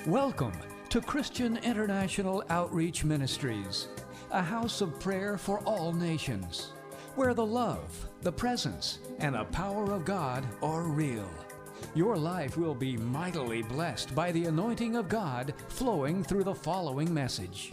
Welcome to Christian International Outreach Ministries, a house of prayer for all nations, where the love, the presence, and the power of God are real. Your life will be mightily blessed by the anointing of God flowing through the following message.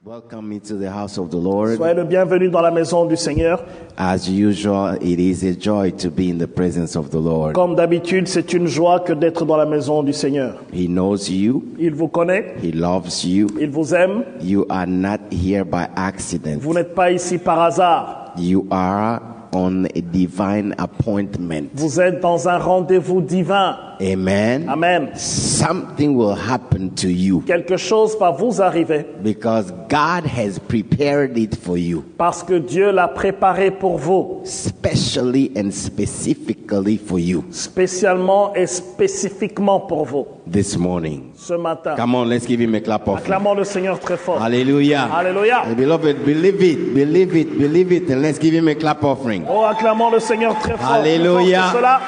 Welcome into the house of the Lord. Soyez le bienvenu dans la maison du Seigneur. As usual, it is a joy to be in the presence of the Lord. Comme d'habitude, c'est une joie que d'être dans la maison du Seigneur. He knows you. Il vous connaît. He loves you. Il vous aime. You are not here by accident. Vous n'êtes pas ici par hasard. You are on a divine appointment. Vous êtes dans un rendez-vous divin. Amen. Amen. Something will happen to you Quelque chose va vous arriver because God has prepared it for you, parce que Dieu l'a préparé pour vous, specially and specifically for you spécialement et spécifiquement pour vous. this morning. Ce matin, Come on, let's give him a clap of acclamons le Seigneur très fort. Hallelujah. Alléluia. Beloved, believe it, believe it, believe it, and let's give him a clap offering. Oh, acclamons le Seigneur très fort. Hallelujah. Pour cela.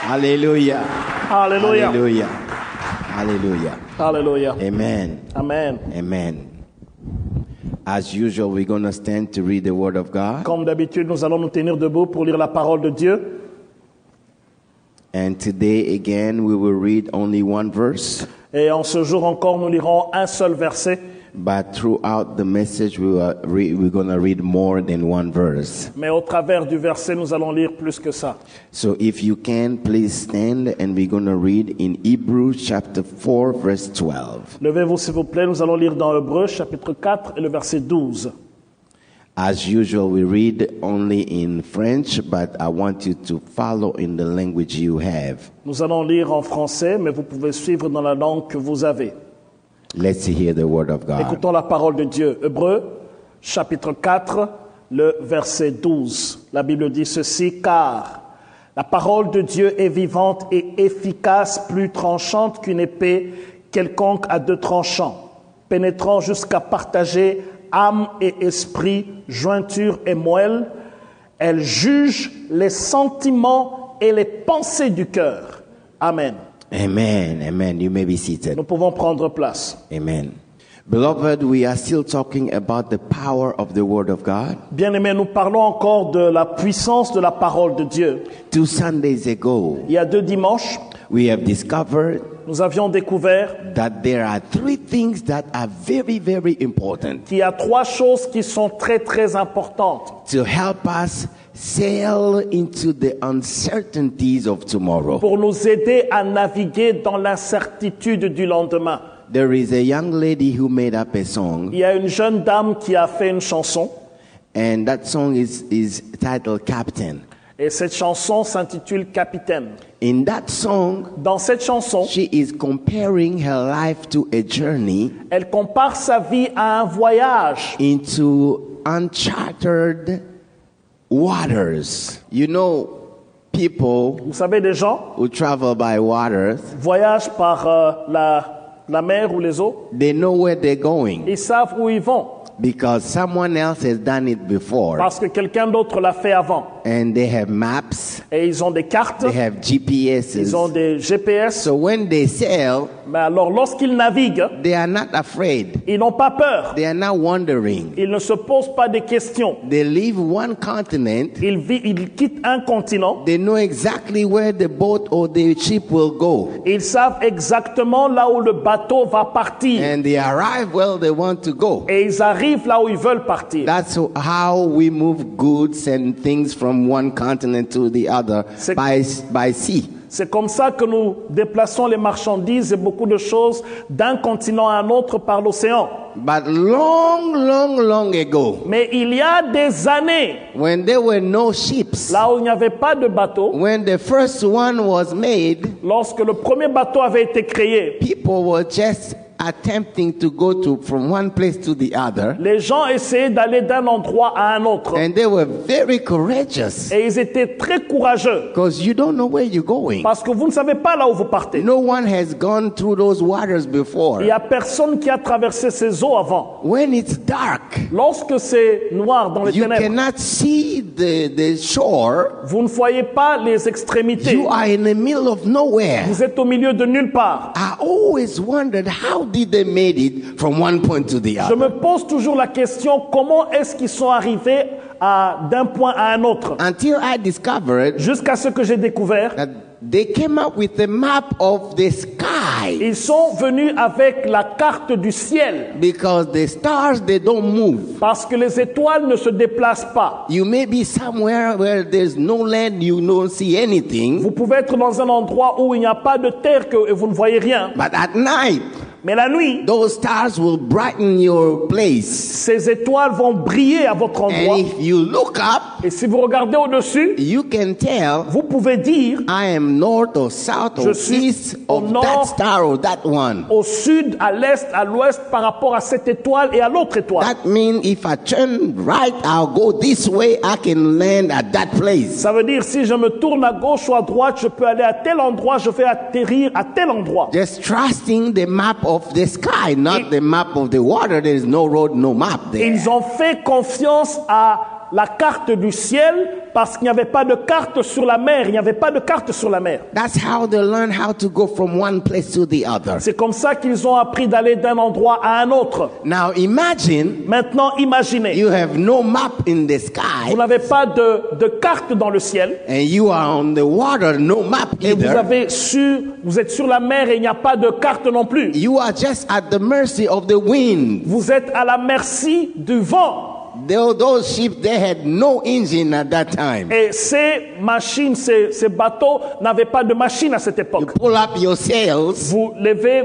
Hallelujah. Alléluia. Hallelujah. Hallelujah. Alléluia. Amen. Amen. Amen. As usual, we're going to stand to read the Word of God. Comme d'habitude, nous allons nous tenir debout pour lire la parole de Dieu. And today, again, we will read only one verse. Et en ce jour encore, nous lirons un seul verset. But throughout the message, we're going to read more than one verse. Mais au travers du verset, nous allons lire plus que ça. So if you can, please stand, and we're going to read in Hebrews chapter 4, verse 12. Levez-vous s'il vous plaît, nous allons lire dans Hébreux chapitre 4 et le verset 12. As usual, we read only in French, but I want you to follow in the language you have. Nous allons lire en français, mais vous pouvez suivre dans la langue que vous avez. Let's hear the word of God. Écoutons la parole de Dieu. Hébreux chapitre 4, le verset 12. La Bible dit ceci, car la parole de Dieu est vivante et efficace, plus tranchante qu'une épée quelconque à deux tranchants, pénétrant jusqu'à partager âme et esprit, jointure et moelle. Elle juge les sentiments et les pensées du cœur. Amen. Amen. Amen. You may be seated. Nous pouvons prendre place. Amen. Beloved, we are still talking about the power of the word of God. Bien-aimés, nous parlons encore de la puissance de la parole de Dieu. 2 Sundays ago, Il y a 2 dimanches, we have discovered nous avions découvert that there are 3 things that are very, very important qu'il y a 3 choses qui sont très, très importantes to help us sail into the uncertainties of tomorrow. pour nous aider à naviguer dans l'incertitude du lendemain. There is a young lady who made up a song, Il y a une jeune dame qui a fait une chanson, and that song is titled Captain. et cette chanson s'intitule Capitaine. In that song, Dans cette chanson, she is comparing her life to a journey elle compare sa vie à un voyage into uncharted waters. You know, people Vous savez, des gens who travel by waters, voyagent par la mer ou les eaux. they know where they're going Ils savent où ils vont because someone else has done it before. parce que quelqu'un d'autre l'a fait avant. And they have maps, Et ils ont des cartes, they have GPSs. ils ont des GPS. So when they sail, Mais alors, lorsqu'ils naviguent, they are not afraid. ils n'ont pas peur. They are not wondering. Ils ne se posent pas des questions. They leave one continent. Ils quittent un continent. They know exactly where the boat or the ship will go. Ils savent exactement là où le bateau va partir. And they arrive where they want to go. Et ils arrivent là où ils veulent partir. That's how we move goods and things from one continent to the other C'est- by sea. C'est comme ça que nous déplaçons les marchandises et beaucoup de choses d'un continent à un autre par l'océan. But long ago, Mais il y a des années, when there were no ships, là où il n'y avait pas de bateau, when the first one was made, lorsque le premier bateau avait été créé, people were just attempting to go from one place to the other, les gens essayaient d'aller d'un endroit à un autre. and they were very courageous Et ils étaient très courageux. because you don't know where you're going. Parce que vous ne savez pas là où vous partez. No one has gone through those waters before. Il n'y a personne qui a traversé ces eaux avant. When it's dark, Lorsque c'est noir dans les you ténèbres, cannot see the shore. vous ne voyez pas les extrémités. You are in the middle of nowhere. Vous êtes au milieu de nulle part. I always wondered how did they made it from one point to the Je other. me pose toujours la question, comment est-ce qu'ils sont arrivés d'un point à un autre? Until I discovered Jusqu'à ce que j'ai découvert, that they came up with a map of the sky, ils sont venus avec la carte du ciel. because the stars, they don't move. Parce que les étoiles ne se déplacent pas. You may be somewhere where there's no land, you don't see anything, Vous pouvez être dans un endroit où il n'y a pas de terre et vous ne voyez rien. but at night Mais la nuit, those stars will brighten your place. ces étoiles vont briller à votre endroit. And if you look up, Et si vous regardez au-dessus, you can tell vous pouvez dire I am north or south Je or suis east au of nord. that star or that one. au sud, à l'est, à l'ouest par rapport à cette étoile et à l'autre étoile. That means if I turn right, I'll go this way, I can land at that place. Ça veut dire si je me tourne à gauche ou à droite, je peux aller à tel endroit, je vais atterrir à tel endroit. Just trusting the map of the sky, not the map of the water. There is no road, no map there. Ils ont fait confiance à la carte du ciel parce qu'il n'y avait pas de carte sur la mer. Il n'y avait pas de carte sur la mer. That's how they learn how to go from one place to the other. C'est comme ça qu'ils ont appris d'aller d'un endroit à un autre. Now imagine Maintenant, imaginez, you have no map in the vous sky n'avez pas de carte dans le ciel and you are on the water, no map et either. vous êtes sur la mer et il n'y a pas de carte non plus. You are just at the mercy of the wind. Vous êtes à la merci du vent. Those ships, they had no engine at that time. Et ces machines, ces bateaux n'avaient pas de machine à cette You époque. pull up your sails Vous levez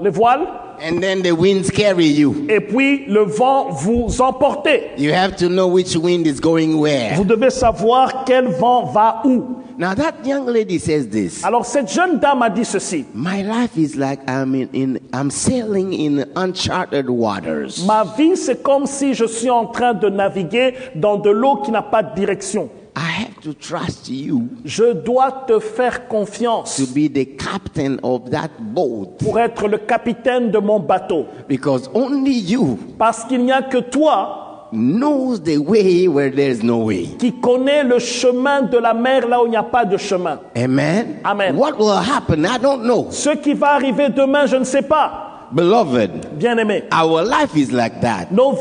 les voiles and then the winds carry you. et puis le vent vous emporte. You have to know which wind is going where. Vous devez savoir quel vent va où. Now that young lady says this. Alors cette jeune dame a dit ceci. My life is like I'm sailing in uncharted waters. Ma vie, c'est comme si je suis en train de naviguer dans de l'eau qui n'a pas de direction. I have to trust you Je dois te faire confiance to be the captain of that boat, pour être le capitaine de mon bateau. because only you Parce qu'il n'y a que toi knows the way where there's no way. qui connais le chemin de la mer là où il n'y a pas de chemin. Amen. Amen. What will happen? I don't know. Ce qui va arriver demain, je ne sais pas. Beloved, Bien-aimé, our life is like that. nos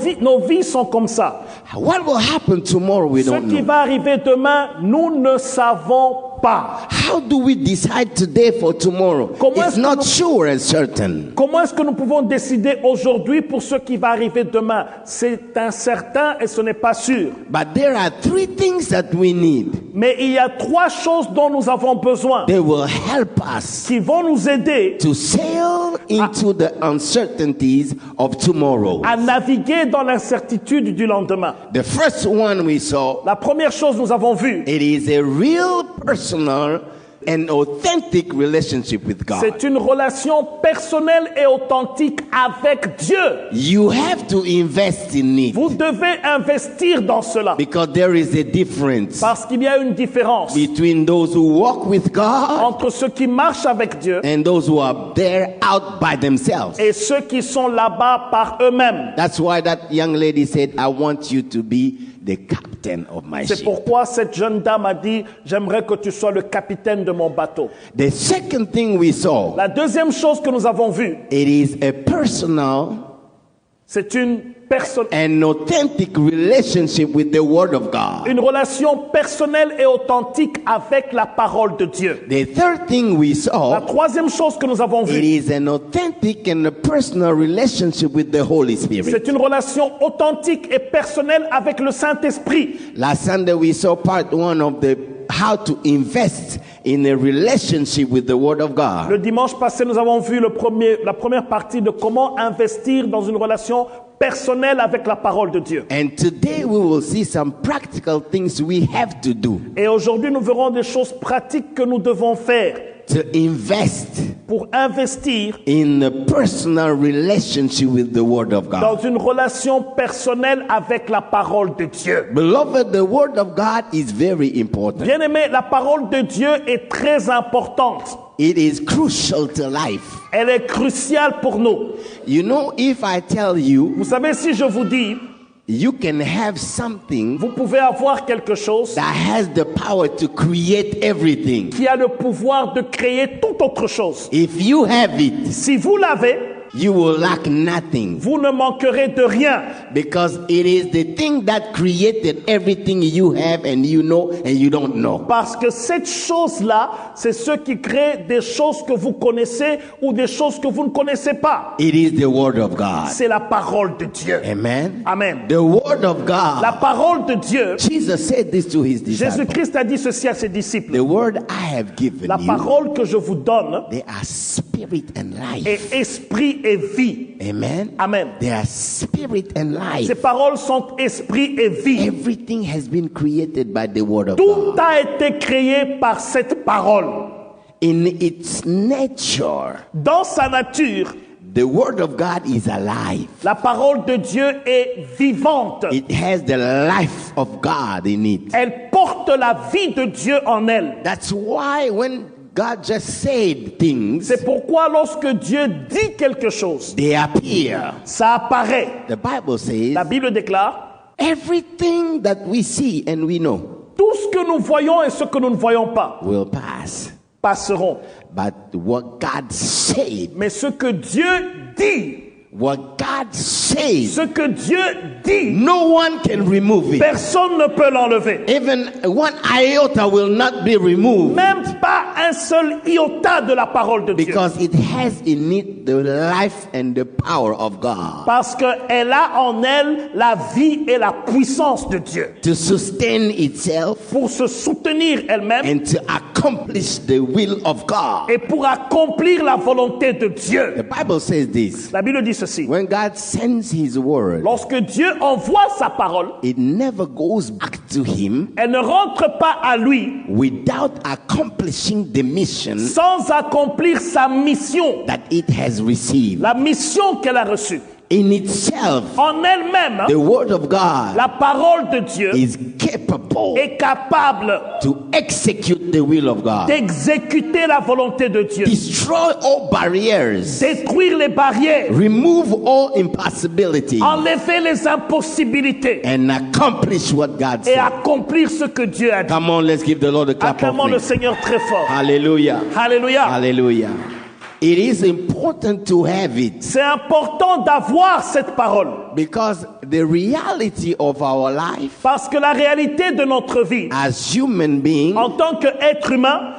vies sont comme ça. What will happen tomorrow? We Ce don't qui know. va arriver demain, nous ne savons pas. How do we decide today for tomorrow? Comment It's est-ce que not nous- sure and certain. Comment est-ce que nous pouvons décider aujourd'hui pour ce qui va arriver demain? C'est incertain et ce n'est pas sûr. But there are three things that we need. Mais il y a trois choses dont nous avons besoin They will help us qui vont nous aider to sail into the uncertainties of tomorrow. à naviguer dans l'incertitude du lendemain. The first one we saw, La première chose nous avons vu, it is a real personal and authentic relationship with God. c'est une relation personnelle et authentique avec Dieu. You have to invest in it Vous devez investir dans cela because there is a difference parce qu'il y a une différence between those who walk with God entre ceux qui marchent avec Dieu and those who are there out by themselves. et ceux qui sont là-bas par eux-mêmes. That's why that young lady said, I want you to be the captain of my C'est ship. pourquoi cette jeune dame a dit, j'aimerais que tu sois le capitaine de mon bateau. The second thing we saw, La deuxième chose que nous avons vue, it is a personal c'est une personne, and authentic relationship with the Word of God. une relation personnelle et authentique avec la parole de Dieu. The third thing we La saw, troisième chose que nous avons it vue, is an authentic and a personal relationship with the Holy Spirit. c'est une relation authentique et personnelle avec le Saint-Esprit. Last Sunday we saw part one of the how to invest in a relationship with the Word of God. Le dimanche passé, nous avons vu la première partie de comment investir dans une relation personnelle avec la parole de Dieu. And today we will see some practical things we have to do. Et aujourd'hui, nous verrons des choses pratiques que nous devons faire. to invest pour investir in a personal relationship with the Word of dans God. une relation personnelle avec la parole de Dieu. Beloved, the Word of God is very important. Bien-aimé, la parole de Dieu est très importante. It is crucial to life. Elle est cruciale pour nous. You know, if I tell you, Vous savez, si je vous dis, you can have something vous pouvez avoir quelque chose that has the power to create everything. qui a le pouvoir de créer toute autre chose. If you have it, Si vous l'avez, you will lack nothing, vous ne manquerez de rien. because it is the thing that created everything you have and you know and you don't know. Parce que cette chose-là, c'est ce qui crée des choses que vous connaissez ou des choses que vous ne connaissez pas. It is the Word of God. C'est la parole de Dieu. Amen. Amen. The Word of La God. parole de Dieu, Jesus said this to his disciples. Jésus-Christ a dit ceci à ses disciples. The word I have given La you, parole que je vous donne they are spirit and life. est esprit et vie. Amen. Amen. They are spirit and life. Ces paroles sont esprit et vie. Everything has been created by the Word of Tout God. a été créé par cette parole. In its nature, Dans sa nature, the Word of God is alive. la parole de Dieu est vivante. It has the life of God in it. Elle porte la vie de Dieu en elle. That's why when God just said things, C'est pourquoi lorsque Dieu dit quelque chose, they appear. ça apparaît. The Bible says, La Bible déclare, everything that we see and we know tout ce que nous voyons et ce que nous ne voyons pas will pass. passeront. But what God said, Mais ce que Dieu dit, what God says, ce que Dieu dit, no one can remove it. personne ne peut l'enlever. Even one iota will not be removed, Même pas un seul iota de la parole de Dieu. because it has in it the life and the power of God Parce qu'elle a en elle la vie et la puissance de Dieu. to sustain itself Pour se soutenir elle-même and to accomplish the will of God. et pour accomplir la volonté de Dieu. The Bible says this. La Bible dit ceci. When God sends his word, Lorsque Dieu envoie sa parole, it never goes back to him elle ne rentre pas à lui without accomplishing the mission sans accomplir sa mission, that it has received. la mission qu'elle a reçue. In itself, En elle-même, the word of God la parole de Dieu is capable est capable to execute the will of God, d'exécuter la volonté de Dieu, destroy all barriers, détruire les barrières, remove all impossibilities, enlever les impossibilités and accomplish what God et said. accomplir ce que Dieu a dit. Come on, let's give the Lord a clap Acclamons le of Seigneur très fort. Hallelujah. Alléluia. Hallelujah. It is important to have it, C'est important d'avoir cette parole because the reality of our life parce que la réalité de notre vie as human beings en tant qu'être humain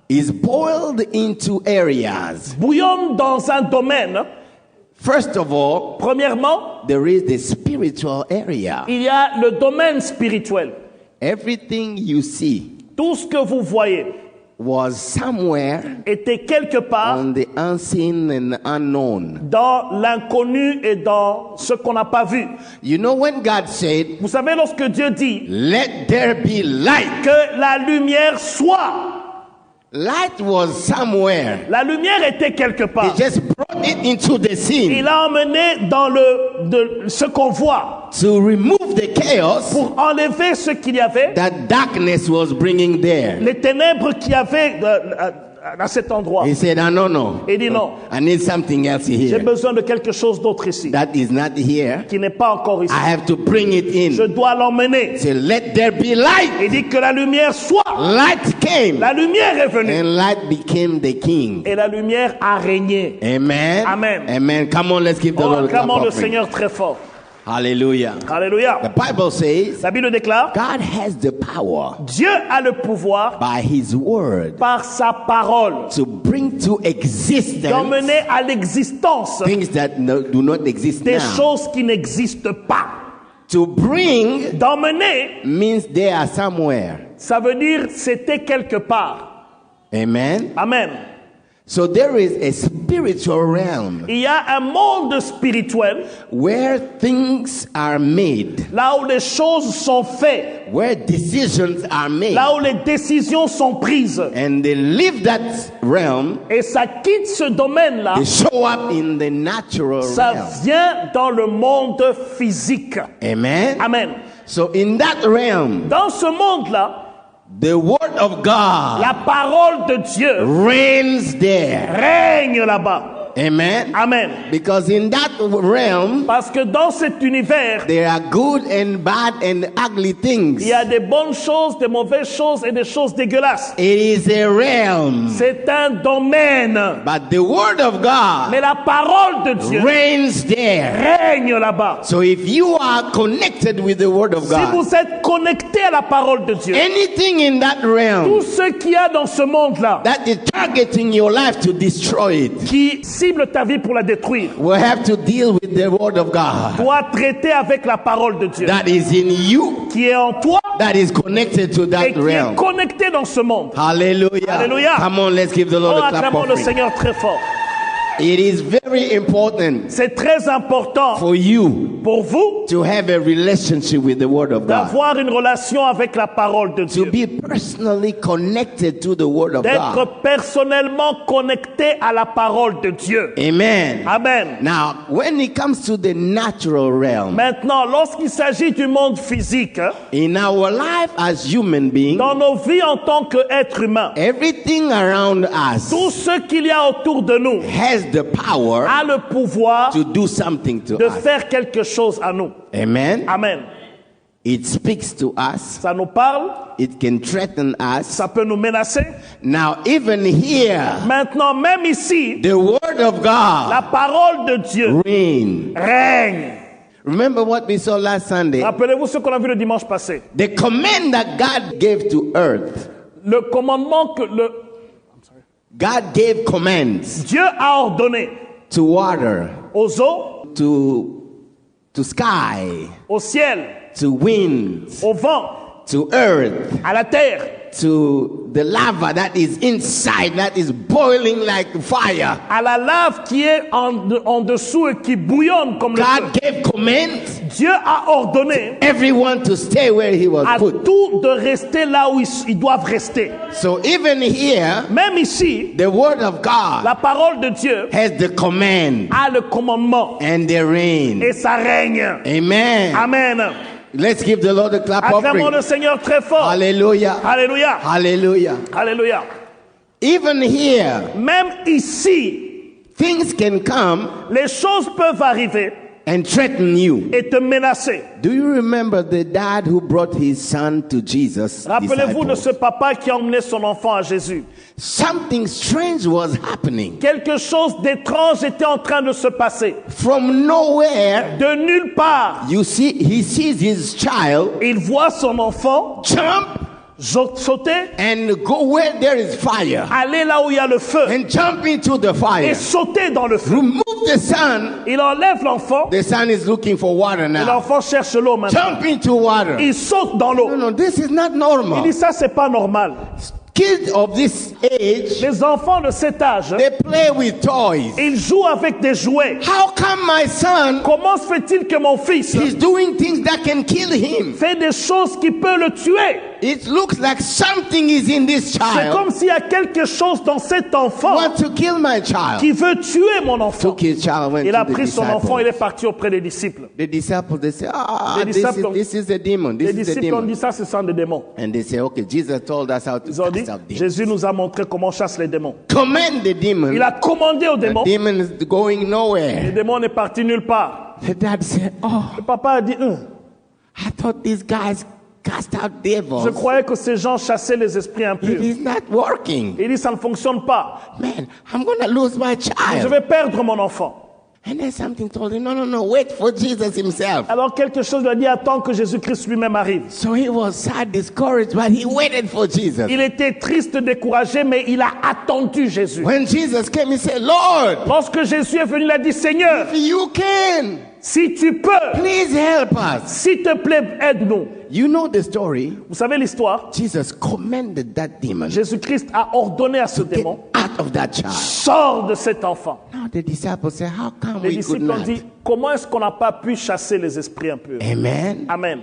is boiled into areas. bouillonne dans un domaine. First of all, Premièrement, there is the spiritual area. il y a le domaine spirituel. Everything you see Tout ce que vous voyez was somewhere était quelque part on the unseen and unknown. dans l'inconnu et dans ce qu'on n'a pas vu. You know, when God said, Vous savez, lorsque Dieu dit let there be light, que la lumière soit, light was somewhere. la lumière était quelque He part. just brought it into the scene Il a emmené dans ce qu'on voit to remove the chaos pour enlever ce qu'il y avait, that darkness was bringing there. les ténèbres qu'il y avait à cet endroit. He said, no. Il dit non, I need something else j'ai here besoin de quelque chose d'autre ici, that is not here. qui n'est pas encore ici. I have to bring it Je in. dois l'emmener. Say, let there be light. Il dit que la lumière soit. Light came, La lumière est venue. and light became the king. Et la lumière a régné. Amen. Amen. Amen. Come on, let's give the Oh, Lord a clap acclamons le offering. Seigneur très fort. Hallelujah. The Alléluia. Bible says La Bible déclare, God has the power Dieu a le pouvoir by his word par sa parole to bring to existence d'emmener à l'existence things that do not exist des now. choses qui n'existent pas. To bring D'emmener, means they are somewhere. ça veut dire c'était quelque part. Amen. Amen. So there is a spiritual realm Il y a un monde spirituel where things are made, là où les choses sont faites, where decisions are made, là où les décisions sont prises. and they leave that realm, Et ça quitte ce domaine-là, they show up in the natural ça realm. vient dans le monde physique. Amen. Amen. So in that realm, Dans ce monde-là, the word of God la parole de Dieu reigns there. règne là-bas. Amen. Amen. Because in that realm, Parce que dans cet univers, there are good and bad and ugly things. il y a des bonnes choses, des mauvaises choses et des choses dégueulasses. It is a realm. C'est un domaine. But the word of God Mais la parole de Dieu reigns there. règne là-bas. So if you are connected with the word of Si God, vous êtes connecté à la parole de Dieu, anything in that tout realm ce qu'il y a dans ce monde-là that is targeting your life to destroy it qui cible ta vie pour la détruire will have to deal with the word of God doit traiter avec la parole de Dieu that is in you, qui est en toi that is connected to et that qui est realm. connecté dans ce monde. Hallelujah. Hallelujah. Come on, let's give the Oh, Lord a clap acclamons le offering. Seigneur très fort. It is very important C'est très important for you pour vous to have a relationship with the word of God, d'avoir une relation avec la parole de to Dieu, be personally connected to the word of d'être God. personnellement connecté à la parole de Dieu. Amen. Amen. Now, when it comes to the natural realm, Maintenant, lorsqu'il s'agit du monde physique, in our life as human beings, dans nos vies en tant qu'êtres humains, everything around us tout ce qu'il y a autour de nous has the power a le pouvoir to do something to de us. faire quelque chose à nous. Amen. Amen. It speaks to us. Ça nous parle, It can threaten us. ça peut nous menacer. Now, even here, Maintenant, même ici, the word of God la parole de Dieu reigns. règne. Remember what we saw last Sunday? Rappelez-vous ce qu'on a vu le dimanche passé. The command that God gave to earth. Le commandement que God gave commands Dieu a ordonné to water, aux eaux, to sky, au ciel, to wind, au vent, to earth, à la terre, to the lava that is inside, that is boiling like fire. à la lave qui est en dessous et qui bouillonne comme le feu. God gave command Dieu a ordonné everyone to stay where he was à put. tout de rester là où ils doivent rester. So even here, Même ici, the word of God la parole de Dieu has the command a le commandement and the reign. et ça règne. Amen. Amen. Let's give the Lord a clap Acclamons offering. le Seigneur très fort. Hallelujah. Alléluia. Hallelujah. Alléluia. Even here, Même ici, things can come les choses peuvent arriver and threaten you. et te menacer. Do you remember the dad who brought his son to Jesus? Rappelez-vous de disciples? ce papa qui a emmené son enfant à Jésus. Something strange was happening. Quelque chose d'étrange était en train de se passer. From nowhere, De nulle part, he sees his child il voit son enfant jump sauter, and go where there is fire aller là où il y a le feu and jump into the et fire. sauter dans le feu. Remove the son. Il enlève l'enfant The son is looking for water et now. l'enfant cherche l'eau maintenant. Jump into water. Il saute dans l'eau. No, this is not Il normal. dit ça c'est pas normal. Kids of this age, Les enfants de cet âge, they play with toys. ils jouent avec des jouets. How come my son Comment se fait-il que mon fils is doing things that can kill him? fait des choses qui peuvent le tuer? It looks like something is in this C'est child. comme s'il y a quelque chose dans cet enfant Want to kill my child. qui veut tuer mon enfant. Took his child, went Il to a the pris son enfant, il disciples. est parti auprès des disciples. The disciples, they say, Les disciples- this is a demon. This Les is a disciples ont demon. dit ça, ce sont des démons. And they say, okay, Jesus told us how to Ils ont dit, cast out demons. Jésus nous a montré comment on chasse les démons. Command the demon. Il a commandé aux The démons. demon is going Les nowhere. démons n'est parti nulle part. The dad said, oh, Le papa a dit, I thought these guys cast out je devils. croyais que ces gens chassaient les esprits It impurs. is not working. Il dit, ça ne fonctionne pas. Man, I'm going to lose my Je child. vais perdre mon enfant. And then something told him, no, wait for Jesus himself. Alors quelque chose lui a dit, attends que Jésus-Christ lui-même arrive. So he was sad, discouraged, but he waited for Jesus. Il était triste, découragé, mais il a attendu Jésus. When Jesus came, he said, Lord, Lorsque Jésus est venu, il a dit, Seigneur, if you can, si tu peux, please help us. s'il te plaît, aide-nous. You know the story. Vous savez l'histoire? Jesus commanded that demon Jésus-Christ a ordonné à ce get démon out of that child. Sors de cet enfant. Now the disciples say, how come Les we could disciples ont not? dit, comment est-ce qu'on n'a pas pu chasser les esprits impurs? Amen. Amen.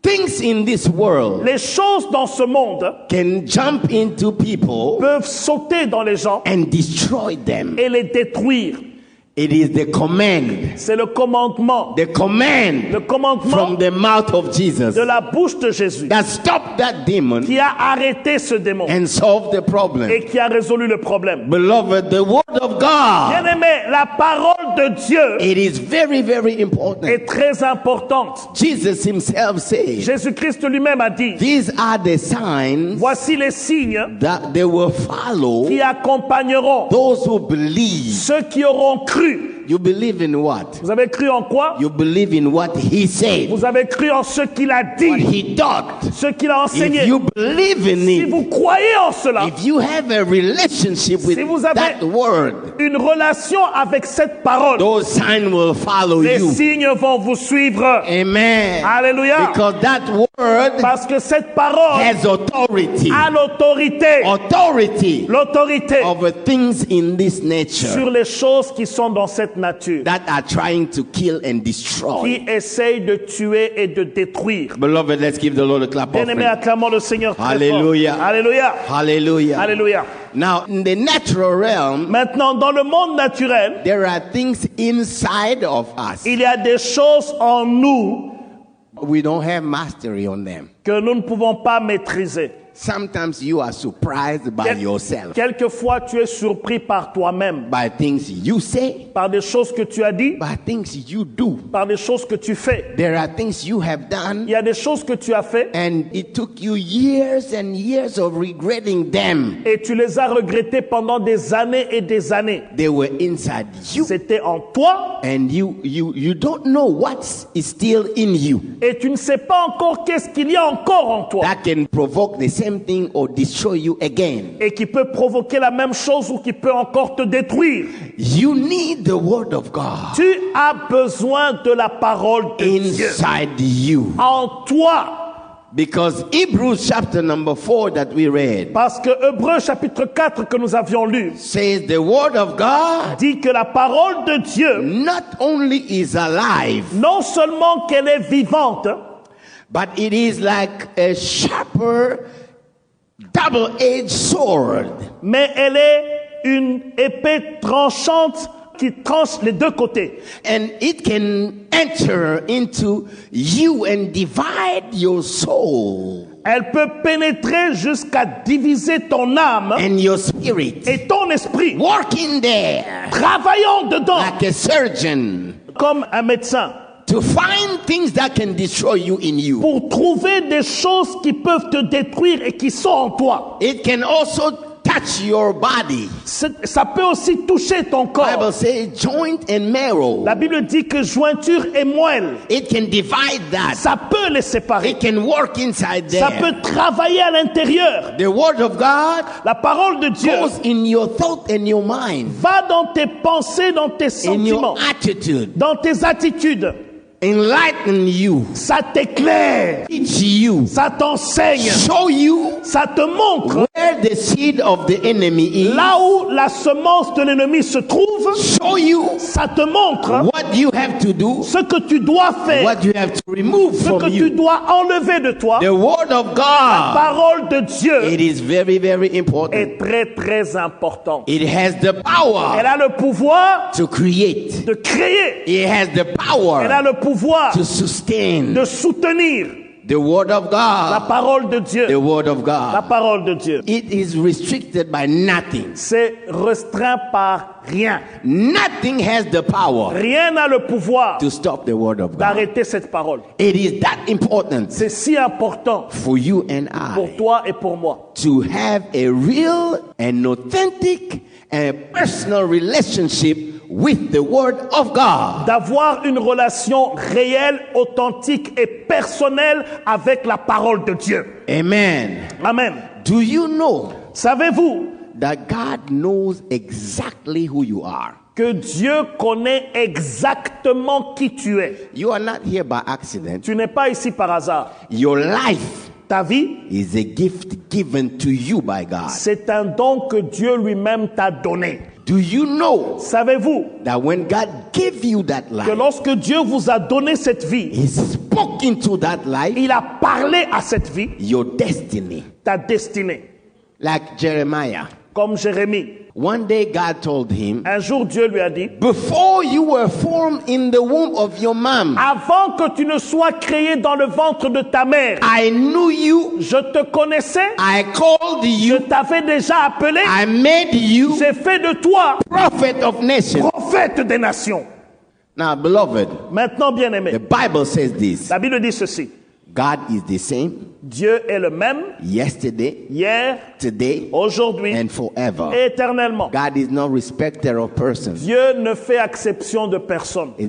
Things in this world Les choses dans ce monde can jump into people peuvent sauter dans les gens and destroy them. et les détruire. It is the command. C'est le commandement. The command Le commandement from the mouth of Jesus de la bouche de Jésus that stopped that demon qui a arrêté ce démon and solved the problem. et qui a résolu le problème. Beloved, the word of God, Bien-aimé, la parole de Dieu it is very, very important. est très importante. Jesus himself said, Jésus-Christ lui-même a dit, these are the signs voici les signes that they will follow qui accompagneront those who believe. ceux qui auront cru. You believe in what? Vous avez cru en quoi? You believe in what he said, Vous avez cru en ce qu'il a what dit, he taught. ce qu'il a enseigné. If you believe in Si it, vous croyez en cela, if you have a relationship with Si vous avez- that word, une relation avec cette parole, those signs will follow les you. signes vont vous suivre. Amen. Alléluia. Because that word Parce que cette parole has authority. a l'autorité. Authority L'autorité over things in this nature sur les choses qui sont dans cette nature, that are trying to kill and destroy. qui essayent de tuer et de détruire. Beloved, let's give the Lord a clap Bien-aimé, offering. acclamons le Seigneur très Alléluia. fort. Alléluia. Hallelujah. Alléluia. Now, in the natural realm, Maintenant, dans le monde naturel, there are things inside of us. il y a des choses en nous We don't have mastery on them. que nous ne pouvons pas maîtriser. Sometimes you are surprised by yourself, Quelquefois, tu es surpris par toi-même, by things you say, par des choses que tu as dit, by things you do. par des choses que tu fais. There are things you have done, Il y a des choses que tu as fait and it took you years and years of regretting them. et tu les as regrettées pendant des années et des années. They were inside you, C'était en toi and you don't know what is still in you et tu ne sais pas encore qu'est-ce qu'il y a encore en toi that can provoke the same thing or destroy you again. et qui peut provoquer la même chose ou qui peut encore te détruire. You need the word of God Tu as besoin de la parole de Dieu inside you, en toi. because Hebrews chapter number 4 that we read Parce que Hébreux chapitre 4 que nous avions lu says the word of God dit que la parole de Dieu, not only is alive, non seulement qu'elle est vivante, but it is like a sharper double-edged sword. mais elle est une épée tranchante qui tranche les deux côtés. And it can enter into you and divide your soul Elle peut pénétrer jusqu'à diviser ton âme and your spirit, et ton esprit, working there travaillant dedans like a surgeon comme un médecin to find things that can destroy you in you. pour trouver des choses qui peuvent te détruire et qui sont en toi. It can also touch your body. Ça peut aussi toucher ton corps. Bible says joint and marrow. La Bible dit que jointure et moelle, It can divide that. ça peut les séparer. It can work inside Ça there. peut travailler à l'intérieur. The word of God La parole de Dieu goes in your thought and your mind, va dans tes pensées, dans tes in your sentiments, attitude, dans tes attitudes. enlighten you, Ça t'éclaire, teach you, ça t'enseigne, show you ça te montre where the seed of the enemy is, là où la semence de l'ennemi se trouve. show you Ça te montre what you have to do, ce que tu dois faire, what you have to remove ce from que tu you. dois enlever de toi. The word of La God, parole de Dieu it is very, very important. est très très importante. It has the Elle power a le pouvoir to create. de créer. It has the Elle a power le pouvoir to sustain. de soutenir. The word of La God, parole de Dieu. the word of La God, parole de Dieu. it is restricted by nothing. C'est restreint par rien. Nothing has the power Rien n'a le pouvoir to stop the word of God. d'arrêter cette parole. It is that important C'est si important for you and pour I toi et pour moi to have a real and authentic and personal relationship with the word of God. d'avoir une relation réelle, authentique et personnelle avec la parole de Dieu. Amen. Amen. Do you know Savez-vous that God knows exactly who you are? que Dieu connaît exactement qui tu es? You are not here by accident. Tu n'es pas ici par hasard. Your life Ta vie, is a gift given to you by God. c'est un don que Dieu lui-même t'a donné. Do you know Savez-vous that when God gave you that que life, lorsque Dieu vous a donné cette vie, He spoke into that life il a parlé à cette vie, your destiny? ta destinée. Like Jeremiah. Comme Jérémie. One day God told him, Un jour, Dieu lui a dit, before you were formed in the womb of your mom, avant que tu ne sois créé dans le ventre de ta mère, I knew you, je te connaissais, I called je you, t'avais déjà appelé, I made you j'ai fait de toi prophet of nations. prophète des nations. Now, beloved, Maintenant, bien-aimé, the Bible says this. la Bible dit ceci. God is the same Dieu est le même yesterday, hier, today, aujourd'hui and forever. et éternellement. God is no respecter of persons. Dieu ne fait exception de personne. He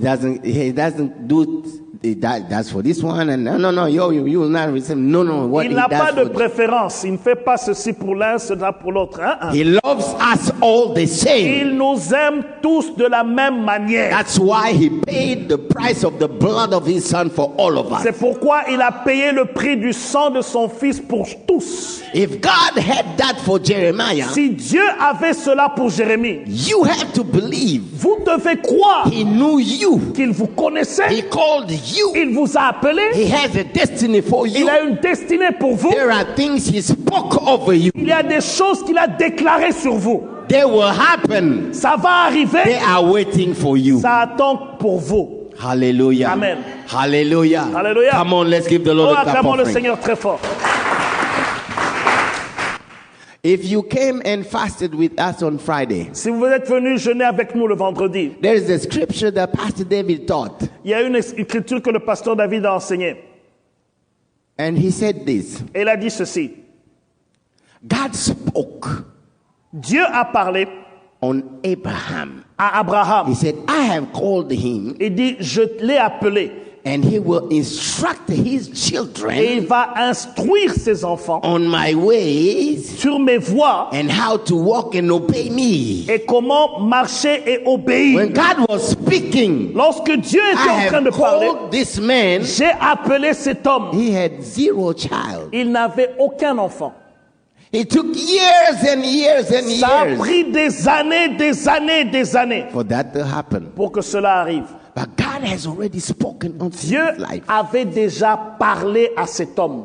doesn't do that's for this one and no, you will not receive. No, what Il he n'a pas does de for préférence. Il ne fait pas ceci pour l'un, cela pour l'autre. He loves us all the same. Il nous aime tous de la même manière. That's why he paid the price of the blood of his son for all of us. C'est pourquoi il a payé le prix du sang de son fils pour tous. If God had that for Jeremiah, Si Dieu avait cela pour Jérémie, you have to believe vous devez croire he knew you. qu'il vous connaissait, He called you. il vous a appelé, He has a destiny for you. il a une destinée pour vous. There are things he spoke over you. Il y a des choses qu'il a déclarées sur vous. They will happen. Ça va They arriver, are waiting for you. ça attend pour vous. Hallelujah. Amen. Hallelujah. Hallelujah. Come on, let's give the Lord Oh, a clap acclamons le offering. Seigneur très fort. If you came and fasted with us on Friday, Si vous êtes venu jeûner avec nous le vendredi, there is a scripture that Pastor David taught. il y a une écriture que le pasteur David a enseignée. And he said this. Et il a dit ceci. God spoke Dieu a parlé on Abraham. à Abraham. He said, I have called him, Il dit, je l'ai appelé. and he will instruct his Et il children va instruire ses enfants on my ways sur mes voies and how to walk and obey me. et comment marcher et obéir. When God was speaking, Lorsque Dieu était I en train have de parler, called this man. j'ai appelé cet homme. He had 0 child. Il n'avait aucun enfant. It took years and years and Ça a years pris des années for that to happen. pour que cela arrive. But God has already spoken on Dieu his life. avait déjà parlé à cet homme.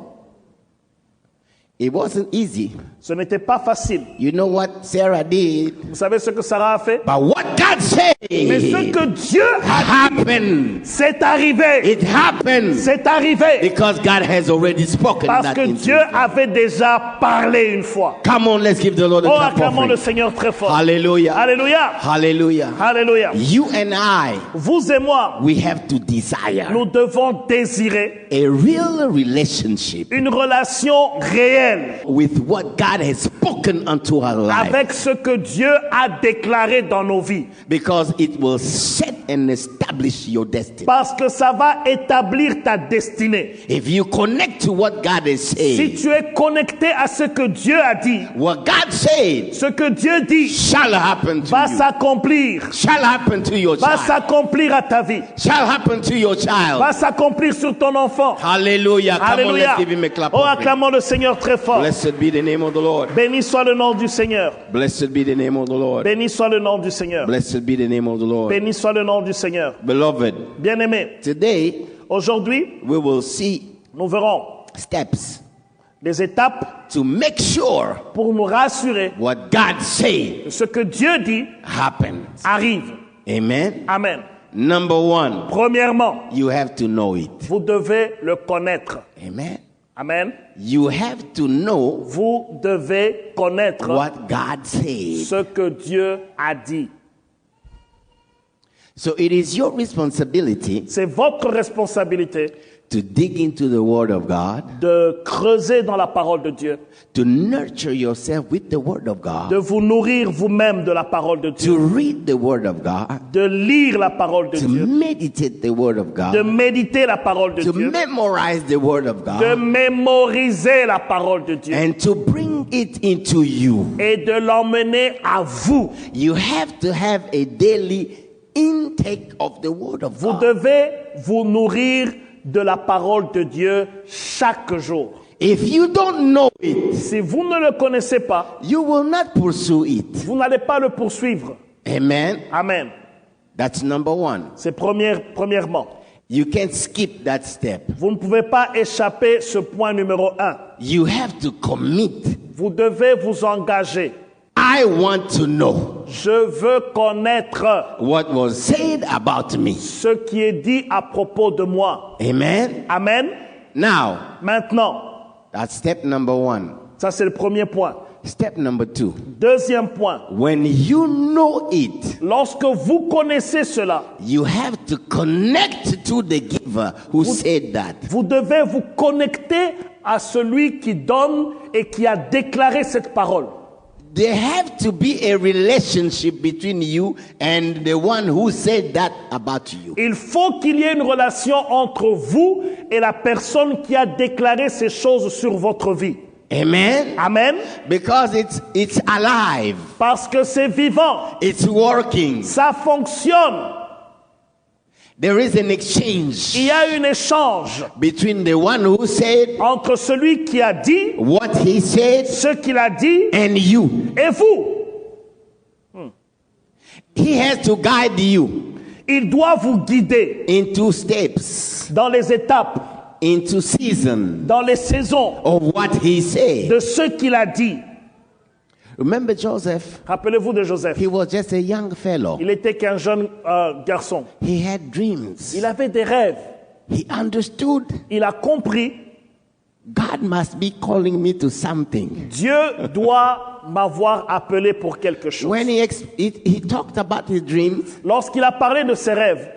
It wasn't easy. Ce n'était pas facile. You know what Sarah did? Vous savez ce que Sarah a fait? But what God said Mais ce que Dieu a dit, happened. c'est arrivé. It happened C'est arrivé. because God has already spoken Parce that que into Dieu his life. avait déjà parlé une fois. Come on, let's give the Lord a Oh, clap acclamons le offering. Seigneur très fort. Hallelujah. Alléluia. Hallelujah. Alléluia. You and I, Vous et moi, we have to desire nous devons désirer a real relationship une relation réelle with what God has spoken unto our life, avec ce que Dieu a déclaré dans nos vies. because it will set and establish your destiny. Parce que ça va établir ta destinée. If you connect to what God has Si said, tu es connecté à ce que Dieu a dit, what God said ce que Dieu dit shall happen to va you, s'accomplir. shall happen to your Va child, s'accomplir à ta vie. shall happen to your child. Va s'accomplir sur ton enfant. Hallelujah. Come on, Alléluia. let's give him a clap Oh, offering. acclamons le Seigneur très fort. Blessed be the name of the Lord. Béni soit le nom du Seigneur. Blessed be the name of the Lord. Béni soit le nom du Seigneur. Blessed be the name of the Lord. Béni soit le nom du Seigneur. Beloved, Bien-aimé, today aujourd'hui, we will see nous verrons steps des étapes to make sure pour nous rassurer what God said que ce que Dieu dit happens. arrive. Amen. Amen. Number one, Premièrement, you have to know it. vous devez le connaître. Amen. Amen. You have to know Vous devez connaître what God said. ce que Dieu a dit. So it is your responsibility C'est votre responsabilité to dig into the Word of God, de creuser dans la parole de Dieu, to nurture yourself with the Word of de God, vous nourrir vous-même de la parole de to Dieu, read the Word of God, de lire la parole de to Dieu, meditate the Word of de God, méditer la parole de to Dieu, memorize the Word of de God, mémoriser la parole de Dieu and to bring it into you. et de l'emmener à vous. You have to have a daily intake of the Word of Vous God. devez vous nourrir de la parole de Dieu chaque jour. If you don't know it, Si vous ne le connaissez pas, you will not pursue it. vous n'allez pas le poursuivre. Amen. Amen. That's number one. C'est premièrement. You can't skip that step. Vous ne pouvez pas échapper ce point numéro 1. You have to commit. Vous devez vous engager. I want to know Je veux connaître what was said about me. ce qui est dit à propos de moi. Amen. Amen. Now, Maintenant, that's step number one. ça c'est le premier point. Step number two. Deuxième point, When you know it, lorsque vous connaissez cela, you have to connect to the giver who said that. vous devez vous connecter à celui qui donne et qui a déclaré cette parole. There have to be a relationship between you and the one who said that about you. Il faut qu'il y ait une relation entre vous et la personne qui a déclaré ces choses sur votre vie. Amen. Amen. Because it's alive. Parce que c'est vivant. It's working. Ça fonctionne. There is an exchange Il y a un échange between the one who said entre celui qui a dit what he said ce qu'il a dit and you. et vous. He has to guide you Il doit vous guider into steps, dans les étapes, into season dans les saisons of what he said. de ce qu'il a dit. Remember Joseph? Rappelez-vous de Joseph. He was just a young fellow. Il était qu'un jeune garçon. He had dreams. Il avait des rêves. He understood Il a compris, God must be calling me to something. Dieu doit m'avoir appelé pour quelque chose. When he talked about his dreams, Lorsqu'il a parlé de ses rêves,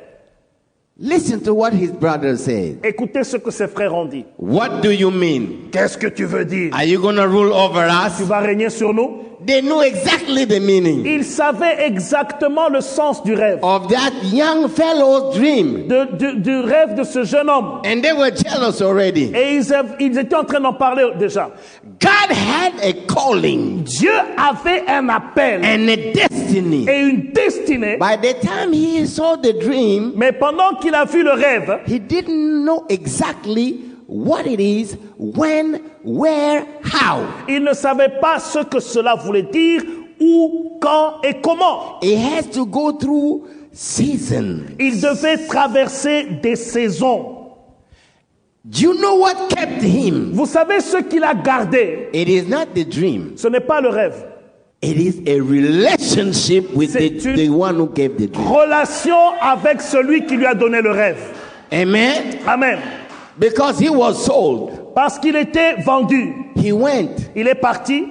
listen to what his brother said. écoutez ce que ses frères ont dit. What do you mean? Qu'est-ce que tu veux dire? Are you going to rule over Tu us? vas régner sur nous? They knew exactly the meaning Ils savaient exactement le sens du rêve, of that young fellow's dream. du rêve de ce jeune homme. And they were jealous already. Et ils étaient en train d'en parler déjà. God had a calling Dieu avait un appel and a destiny. et une destinée, By the time he saw the dream, mais pendant qu'il a vu le rêve, he didn't know exactly what it is, when, where, how. il ne savait pas ce que cela voulait dire, où, quand et comment. He has to go through seasons. Il devait traverser des saisons. Do you know what kept him? Vous savez ce qu'il a gardé? It is not the dream. Ce n'est pas le rêve. It is a relationship with C'est the one who gave the dream. Relation avec celui qui lui a donné le rêve. Amen. Amen. Because he was sold. Parce qu'il était vendu. He went. Il est parti.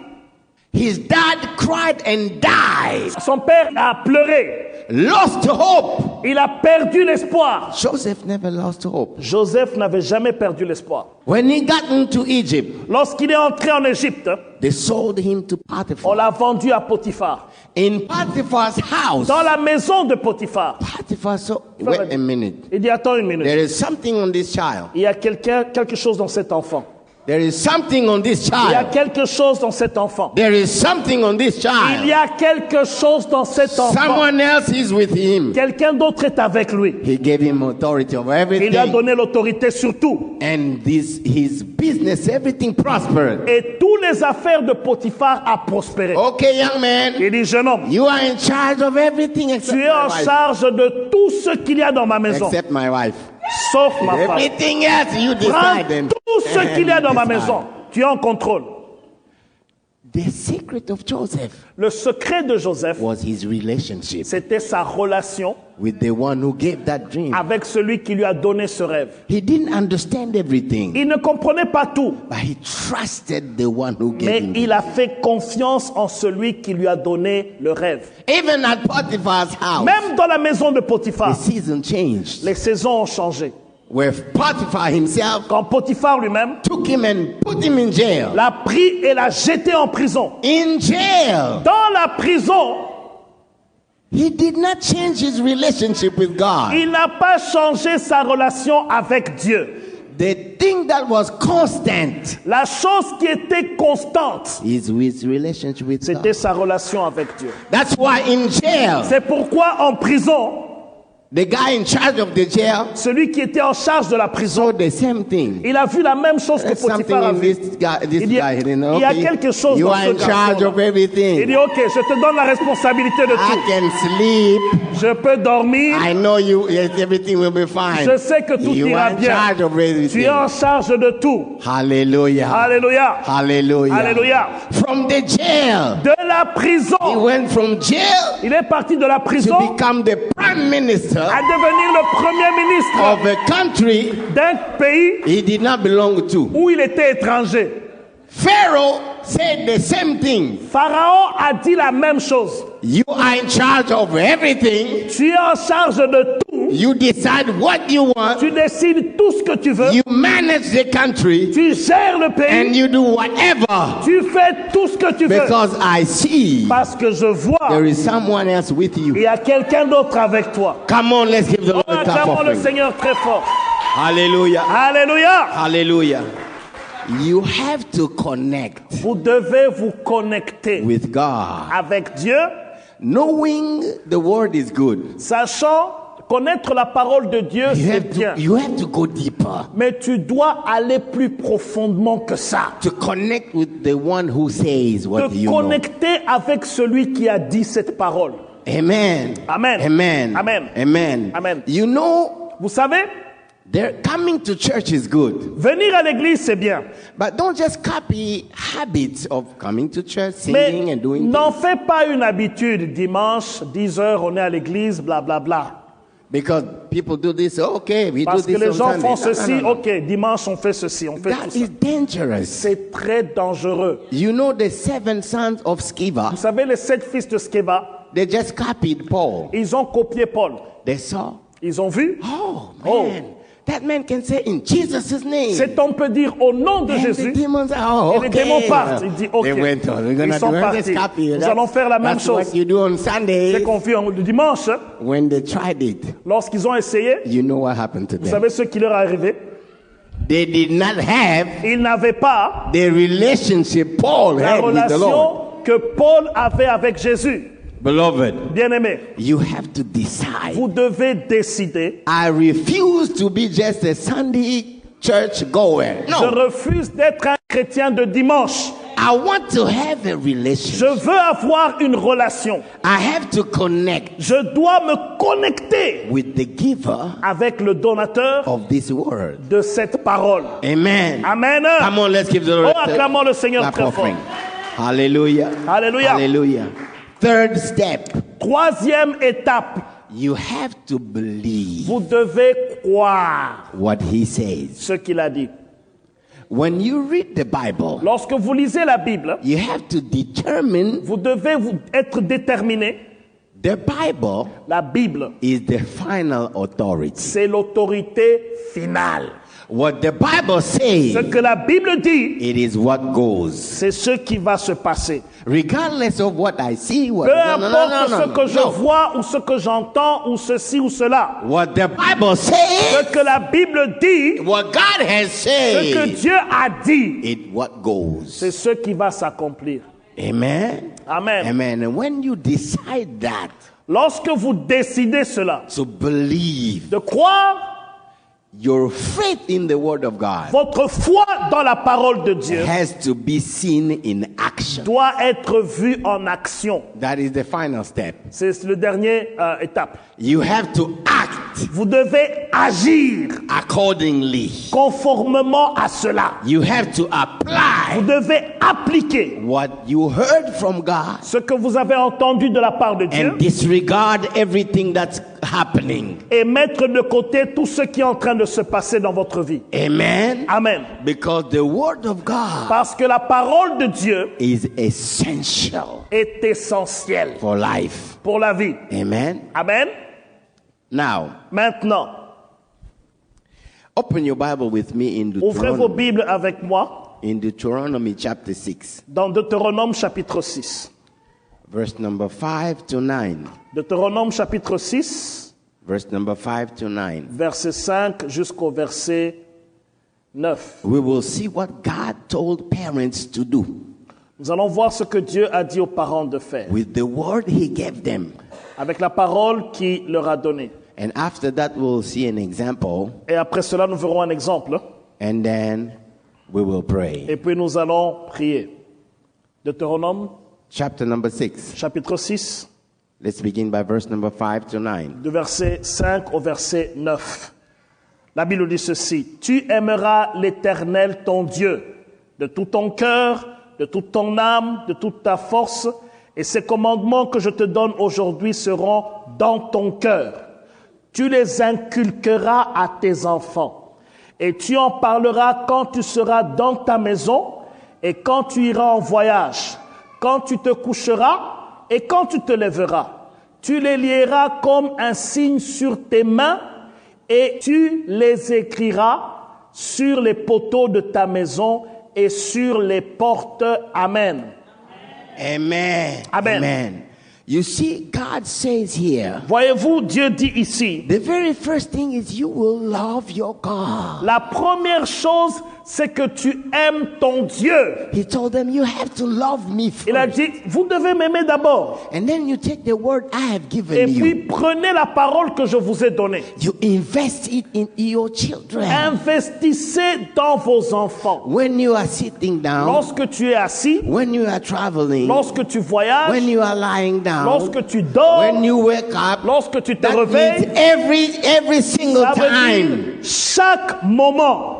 His dad cried and died. Son père a pleuré. Lost hope. Il a perdu l'espoir. Joseph never lost hope. Joseph n'avait jamais perdu l'espoir. When he got into Egypt, Lorsqu'il est entré en Égypte, they sold him to on Potiphar. l'a vendu à Potiphar. In Potiphar's house, Dans la maison de Potiphar. Potiphar saw, wait a minute. Il dit, attends une minute. There is something on this child. Il y a quelque chose dans cet enfant. There is something on this Il y a child. quelque chose dans cet enfant. There is something on this Il child. y a quelque chose dans cet enfant. Someone else is with him. Quelqu'un d'autre est avec lui. He gave him authority over Il lui a everything. donné l'autorité sur tout. And his business, everything prospered. Et toutes les affaires de Potiphar a prospéré. Okay, young man, Il dit, jeune homme, you are in charge of everything except tu es my en wife. charge de tout ce qu'il y a dans ma maison, Except my wife. sauf ma femme. Everything else you Prends decide. and- tout ce qu'il y a dans ma decide. maison. Tu es en contrôle. The secret of Joseph Le secret de Joseph, was his relationship c'était sa relation with the one who gave that dream. avec celui qui lui a donné ce rêve. He didn't understand everything, Il ne comprenait pas tout, but he trusted the one who mais gave him. il a fait confiance en celui qui lui a donné le rêve. Even at Potiphar's house, Même dans la maison de the Potiphar, season changed. les saisons ont changé. Where Potiphar himself Quand Potiphar lui-même took him and put him in jail. l'a pris et l'a jeté en prison. In jail, Dans la prison, he did not change his relationship with God. il n'a pas changé sa relation avec Dieu. The thing that was constant La chose qui était constante, is his relationship with c'était God. sa relation avec Dieu. That's why in jail, C'est pourquoi en prison, The guy in charge of the jail celui qui était en charge de la prison, saw the same thing. il a vu la même chose que There's something Potiphar a in vu. this guy, you Il y a quelque chose you dans are ce in charge garçon-là. of everything. Il dit, ok, je te donne la responsabilité de I tout. can sleep. Je peux dormir. I know you. Yes, everything will be fine. Je sais que tout you ira are in bien. charge of Tu everything. es en charge de tout. Hallelujah. Alléluia. Hallelujah. Alléluia. From the jail, De la he prison. went from jail Il est parti de la to prison become the prime minister à devenir le premier ministre of a country d'un pays he did not belong to. où il était étranger. Pharaoh said the same thing. Pharaon a dit la même chose. You are in charge of everything. Tu es en charge de tout. You decide what you want. Tu décides tout ce que tu veux. You manage the country Tu gères le and pays. you do whatever. Tu fais tout ce que tu veux. Because I see Parce que je vois, there is someone else with il you. y a quelqu'un d'autre avec toi. Come on, let's give the Lord a clap Acclamons le offering. Seigneur très fort. Hallelujah. Alléluia. Hallelujah. You have to connect Vous devez vous connecter with God. avec Dieu, Knowing the word is good. sachant connaître la parole de Dieu, c'est bien. You have to go deeper Mais tu dois aller plus profondément que ça. to connect with the one who says what Te you know. connecter avec celui qui a dit cette parole. Amen. Amen. Amen. Amen. Amen. Amen. You know, Vous savez, coming to church is good. venir à l'église, c'est bien. But don't just copy habits of coming to church, singing Mais and doing n'en things. fais pas une habitude. Dimanche, 10 heures, on est à l'église, blablabla. Bla, bla. Because people do this, okay, we Parce do que this les on gens Sunday. font No, ceci, no, no, no. ok, dimanche on fait ceci, on fait tout That ça. is dangerous. C'est très dangereux. You know the 7 sons of Sceva, Vous savez, les 7 fils de Sceva, they just copied Paul. ils ont copié Paul. They saw, Ils ont vu, oh Oh. man, that man can say in Jesus' name. cet homme peut dire au nom de And the Jésus. demons are, oh, Et okay. les démons partent. Il dit, ok. They went on. We're Ils gonna sont do partis. this copy. Nous allons faire la même That's chose. what you do on C'est Sunday. qu'on fait le dimanche, When they tried it, lorsqu'ils ont essayé, you know what happened to vous them. savez ce qui leur est arrivé? They did not have Ils n'avaient pas the relationship Paul la had with the Lord. relation que Paul avait avec Jésus. Beloved, Bien-aimé, you have to decide. vous devez décider. I refuse to be just a Sunday church goer. Je No, refuse d'être un chrétien de dimanche. I want to have a Je relationship. veux avoir une relation. I have to connect Je dois me connecter with the giver avec le donateur of this word. de cette parole. Amen. Amen. Come on, let's give the Lord Oh, acclamons le Seigneur clap très fort. offering. Hallelujah. Alléluia. Hallelujah. Third step, Troisième étape, you have to believe vous devez croire what he says. ce qu'il a dit. When you read the Bible, Lorsque vous lisez la Bible, you have to determine vous devez être déterminé. the Bible La Bible, is the final authority. c'est l'autorité finale. What the Bible says, Ce que la Bible dit, it is what goes. c'est ce qui va se passer. Regardless of what I see, what Peu no, no, no, importe no, ce no, que je no. vois ou ce que j'entends ou ceci ou cela. What the Bible Ce says, que la Bible dit, what God has ce que said, Dieu a dit, it what goes. c'est ce qui va s'accomplir. Amen. Amen. Amen. And when you decide that, Lorsque vous décidez cela, to believe, de croire, your faith in the Word of God votre foi dans la parole de Dieu has to be seen in action. doit être vue en action. That is the final step. C'est le dernier étape. You have to act Vous devez agir accordingly. conformément à cela. You have to Vous apply devez appliquer what you heard from God ce que vous avez entendu de la part de Dieu and disregard everything that's happening. et mettre de côté tout ce qui est en train de se passer dans votre vie. Amen. Amen. Because the Word of God Parce que la parole de Dieu is essential est essentielle for life. pour la vie. Amen. Amen. Now, Maintenant, open your Bible with me in ouvrez vos Deuteronomy, Bibles avec moi in Deuteronomy chapter 6, dans Deutéronome chapitre 6. verse number 5 to 9. Deutéronome chapitre 6, Verse number 5 to 9. verset 5 jusqu'au verset 9. We will see what God told parents to do Nous allons voir ce que Dieu a dit aux parents de faire with the word He gave them. avec la parole qu'il leur a donnée. And after that, we'll see an example, Et après cela, nous verrons un exemple. and then we will pray. Et puis nous allons prier. Deutéronome, Chapter number 6. chapitre 6, Let's begin by verse number 5 to 9. du verset 5 au verset 9. La Bible dit ceci: Tu aimeras l'Éternel ton Dieu de tout ton cœur, de toute ton âme, de toute ta force, et ces commandements que je te donne aujourd'hui seront dans ton cœur. Tu les inculqueras à tes enfants, et tu en parleras quand tu seras dans ta maison et quand tu iras en voyage, quand tu te coucheras et quand tu te lèveras. Tu les lieras comme un signe sur tes mains et tu les écriras sur les poteaux de ta maison et sur les portes. Amen. Amen. Amen. You see, God says here, Voyez-vous, Dieu dit ici, the very first thing is you will love your God. la première chose, c'est que tu aimes ton Dieu. He told them, you have to love me Il a first. dit, vous devez m'aimer d'abord. And then you take the word I have Et given puis, you. prenez la parole que je vous ai donnée. You invest it in your children. Investissez dans vos enfants. When you are sitting down, Lorsque tu es assis, when you are traveling, lorsque tu voyages, when you are lying down, lorsque tu dors, when you wake up, lorsque tu te that means réveilles, every single ça veut time, dire chaque moment.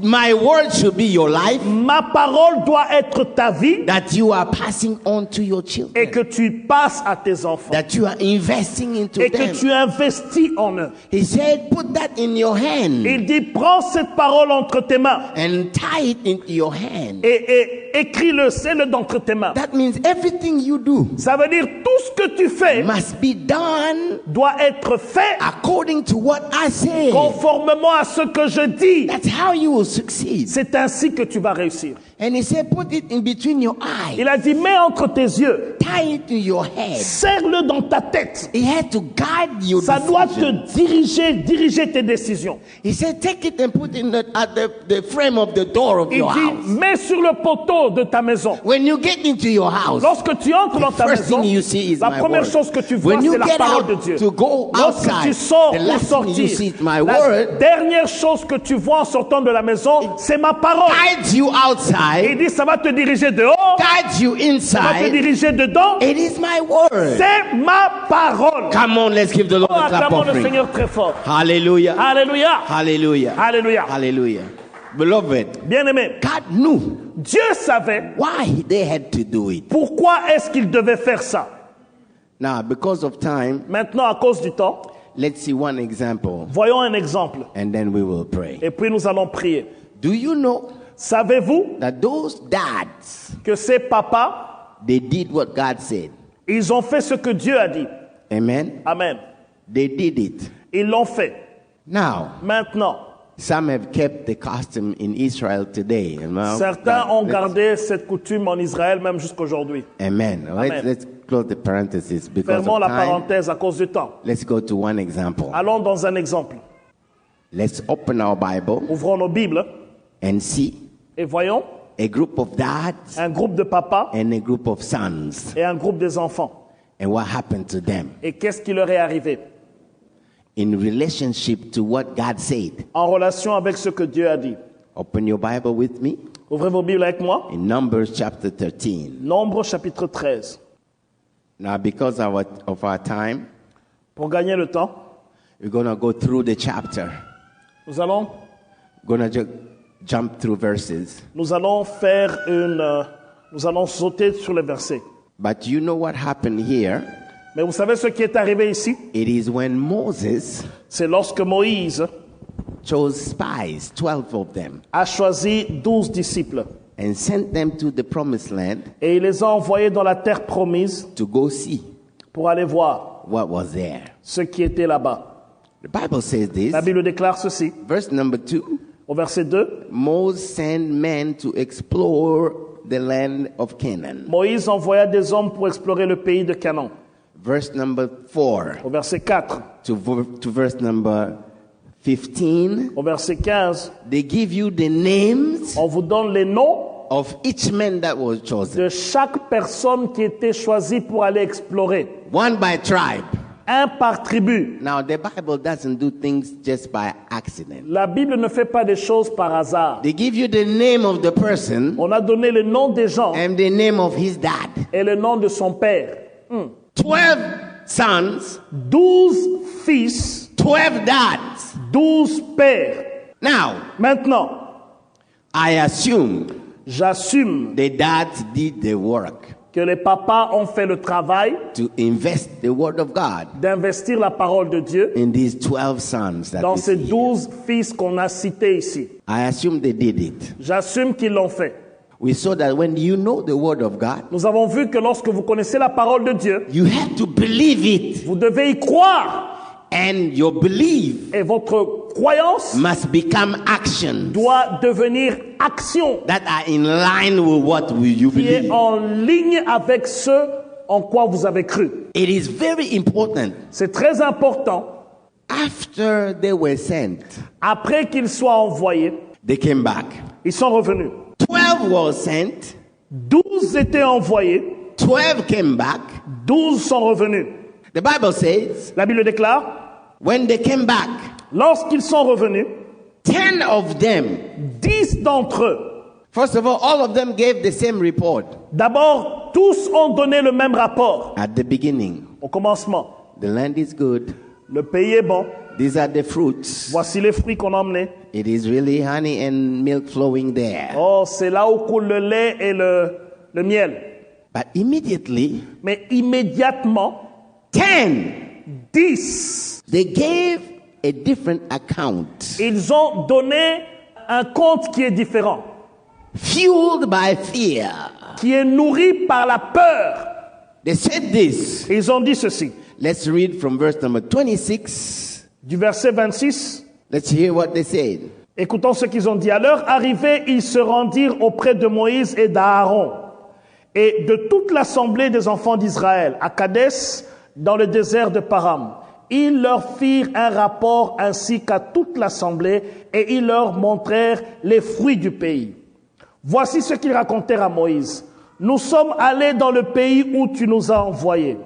my word should be your life Ma parole doit être ta vie that you are passing on to your et children, que tu passes à tes enfants that you are investing into et que them. tu investis en eux. He said, put that in your hand Il dit, prends cette parole entre tes mains and tie it into your hand. et écris-le, c'est-le d'entre tes mains. That means everything you do Ça veut dire tout ce que tu fais must be done doit être fait according to what I say. conformément à ce que je dis. That's how you will succeed. C'est ainsi que tu vas réussir. And he said, put it in between your eyes, Il a dit, mets entre tes yeux, tie it to your head. serre-le dans ta tête. He had to guide your Ça doit decision. te diriger tes décisions. He said, take it and put it at the frame of the door of Il your dit, house. mets sur le poteau de ta maison. When you get into your house, Lorsque tu entres dans ta first maison, thing you see is la my première word. chose que tu vois, When c'est you la get parole de out Dieu. to go Lorsque outside, tu sors the pour last thing you sortir, see is my la word. dernière chose que tu vois en sortant de la maison, c'est ma parole. Guides you Et il outside, dit, ça va te diriger dehors, guides you ça va te inside. diriger dedans. It is my word. C'est ma parole. Come on, let's give the Lord Oh, a clap acclamons le offering. Seigneur très fort. Hallelujah. Alléluia. Hallelujah. Alléluia. Hallelujah. Beloved, Bien-aimé, God knew Dieu savait why they had to do it. pourquoi est-ce qu'il devait faire ça. Now, because of time, Maintenant, à cause du temps, let's see one example voyons un exemple. and then we will pray. Et puis nous allons prier. Do you know Savez-vous that those dads, que ces papas, they did what God said? ils ont fait ce que Dieu a dit. Amen. Amen. They did it. Ils l'ont fait. Now, Maintenant, some have kept the custom in Israel today. certains ont gardé cette coutume en Israël même jusqu'aujourd'hui. Amen. Amen. Let's close the parenthesis because Fermons of la time. parenthèse à cause du temps. Let's go to one example. Allons dans un exemple. Let's open our Bible Ouvrons nos Bibles and see et voyons a group of dads un groupe de papas and a group of sons et un groupe des enfants. and what happened to them Et qu'est-ce qui leur est arrivé in relationship to what God said. en relation avec ce que Dieu a dit? Open your Bible with me Ouvrez vos Bibles avec moi. in Numbers chapter 13. Nombre chapitre 13. Now, because of our time, Pour gagner le temps, we're going to go through the chapter. nous allons Jump through verses. nous allons sauter sur les versets. But you know what happened here? Mais vous savez ce qui est arrivé ici? It is when Moses C'est lorsque Moïse chose spies, 12 of them, a choisi 12 disciples and sent them to the promised land et il les a envoyés dans la terre promise to go see pour aller voir what was there. ce qui était là-bas. The Bible says this, La Bible déclare ceci, verse number 2, au verset 2. Moses sent men to explore the land of Canaan. Moïse envoya des hommes pour explorer le pays de Canaan. Verse number 4 Au verset 4, to verse number 15, au verset 15, they give you the names on vous donne les noms of each man that was chosen, de chaque personne qui était choisie pour aller explorer. one by tribe. Un par tribu. Now, the Bible doesn't do things just by accident. La Bible ne fait pas des choses par hasard. They give you the name of the person On a donné le nom des gens and the name of his dad. et le nom de son père. 12 sons, 12 fils, 12 dads. 12 pères. Now, Maintenant, I assume j'assume the dads did the work que les papas ont fait le travail to invest the word of God d'investir la parole de Dieu in these 12 sons that dans we ces see. 12 fils qu'on a cités ici. I assume they did it. J'assume qu'ils l'ont fait. We saw that when you know the word of God, Nous avons vu que lorsque vous connaissez la parole de Dieu, you have to believe it. vous devez y croire. And your belief Et votre croyance must become action doit devenir action that are in line with what you qui est believe. en ligne avec ce en quoi vous avez cru. It is very important. C'est très important. After they were sent, Après qu'ils soient envoyés, they came back. ils sont revenus. 12 were sent, 12 étaient envoyés, 12 came back. 12 sont revenus. The Bible says, La Bible déclare, when they came back, lorsqu'ils sont revenus, 10 of them, 10 d'entre eux, first of all of them gave the same report d'abord, tous ont donné le même rapport at the beginning. au commencement. The land is good. Le pays est bon. These are the fruits. Voici les fruits qu'on a emmenés. It is really honey and milk flowing there. Oh, c'est là où coule le lait et le miel. But immediately, Mais immédiatement, 10, they gave a different account. ils ont donné un compte qui est différent, Fueled by fear. qui est nourri par la peur. They said this. Ils ont dit ceci, Let's read from verse number 26. du verset 26. Let's hear what they said. Écoutons ce qu'ils ont dit. À leur arrivée, ils se rendirent auprès de Moïse et d'Aaron et de toute l'assemblée des enfants d'Israël à Kadès, dans le désert de Param. Ils leur firent un rapport ainsi qu'à toute l'assemblée et ils leur montrèrent les fruits du pays. Voici ce qu'ils racontèrent à Moïse. Nous sommes allés dans le pays où tu nous as envoyés.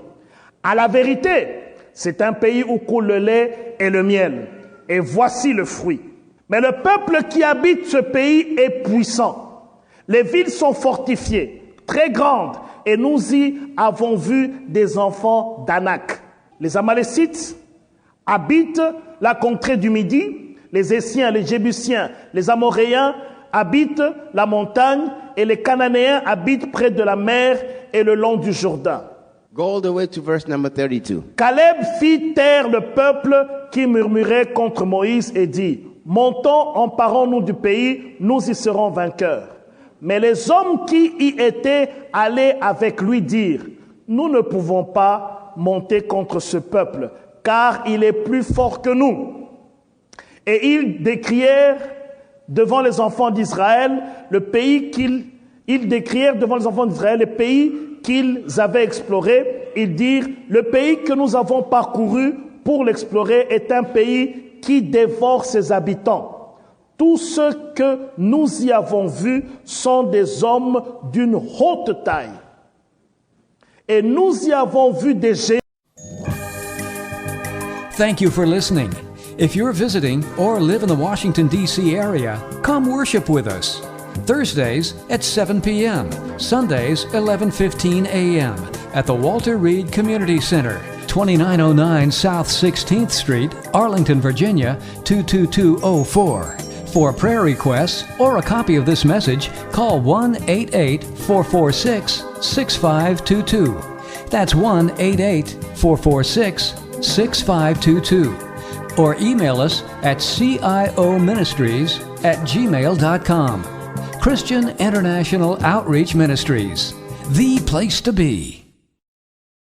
À la vérité, c'est un pays où coule le lait et le miel. Et voici le fruit. Mais le peuple qui habite ce pays est puissant. Les villes sont fortifiées, très grandes, et nous y avons vu des enfants d'Anak. Les Amalécites habitent la contrée du Midi, les Essiens, les Jébusiens, les Amoréens habitent la montagne, et les Cananéens habitent près de la mer et le long du Jourdain. Go all the way to verse number 32. Caleb fit taire le peuple qui murmurait contre Moïse et dit, « Montons, emparons-nous du pays, nous y serons vainqueurs. » Mais les hommes qui y étaient allés avec lui dirent, « Nous ne pouvons pas monter contre ce peuple, car il est plus fort que nous. » Et ils décrièrent devant les enfants d'Israël le pays qu'ils avaient exploré. Ils dirent, le pays que nous avons parcouru pour l'explorer est un pays qui dévore ses habitants. Tous ceux que nous y avons vus sont des hommes d'une haute taille. Et nous y avons vu des géants. Thank you for listening. If you're visiting or live in the Washington, D.C. area, come worship with us. Thursdays at 7 p.m., Sundays 11:15 a.m. at the Walter Reed Community Center, 2909 South 16th Street, Arlington, Virginia 22204. For prayer requests or a copy of this message, call 1-88-446-6522. That's 1-88-446-6522. Or email us at cioministries@gmail.com. Christian International Outreach Ministries, the place to be.